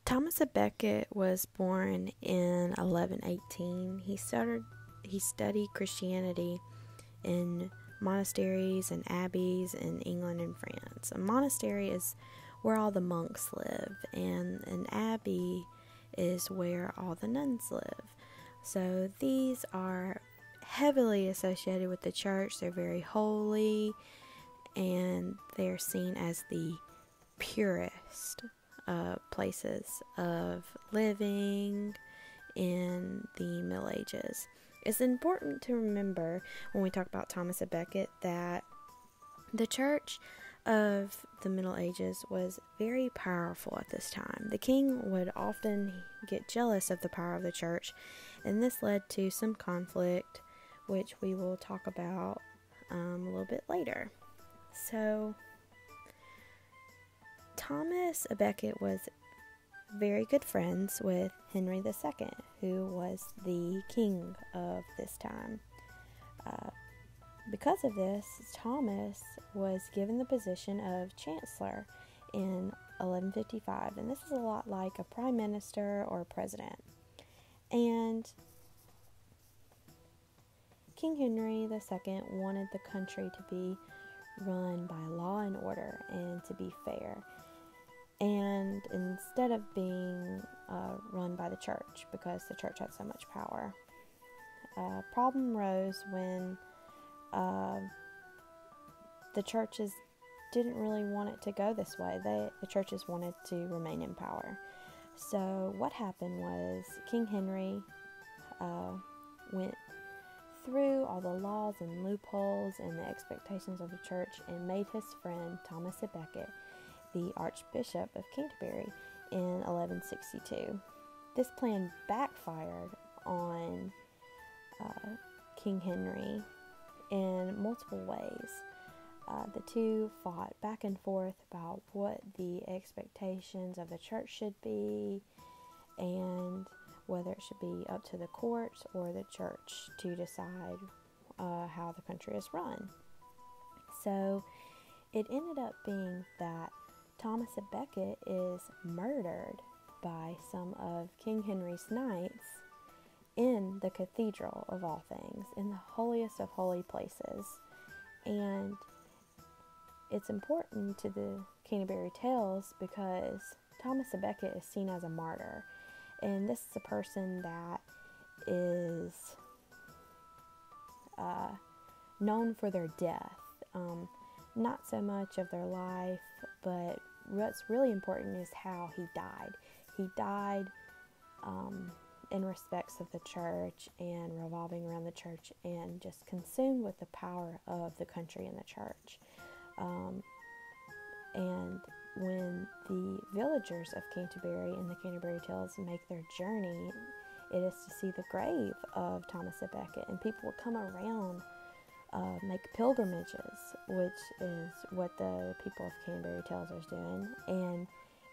Thomas à Becket was born in 1118. He studied Christianity in monasteries and abbeys in England and France. A monastery is where all the monks live, and an abbey is where all the nuns live. So these are heavily associated with the church. They're very holy, and they're seen as the purest places of living in the Middle Ages. It's important to remember when we talk about Thomas à Becket that the church of the Middle Ages was very powerful at this time. The king would often get jealous of the power of the church, and this led to some conflict, which we will talk about a little bit later. So, Thomas à Becket was very good friends with Henry II, who was the king of this time. Because of this, Thomas was given the position of chancellor in 1155, and this is a lot like a prime minister or a president. And King Henry II wanted the country to be run by law and order and to be fair, and instead of being run by the church, because the church had so much power. A problem rose when the churches didn't really want it to go this way. The churches wanted to remain in power. So what happened was King Henry went through all the laws and loopholes and the expectations of the church and made his friend Thomas à Becket the Archbishop of Canterbury in 1162. This plan backfired on King Henry in multiple ways. The two fought back and forth about what the expectations of the church should be and whether it should be up to the courts or the church to decide how the country is run. So it ended up being that Thomas à Becket is murdered by some of King Henry's knights in the cathedral of all things, in the holiest of holy places. And it's important to the Canterbury Tales because Thomas à Becket is seen as a martyr, and this is a person that is known for their death, not so much of their life, but what's really important is how he died. He died in respects of the church and revolving around the church and just consumed with the power of the country and the church. And when the villagers of Canterbury in the Canterbury Tales make their journey, it is to see the grave of Thomas à Becket, and people will come around, make pilgrimages, which is what the people of Canterbury Tales are doing, and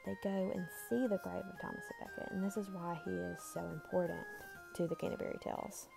they go and see the grave of Thomas à Becket, and this is why he is so important to the Canterbury Tales.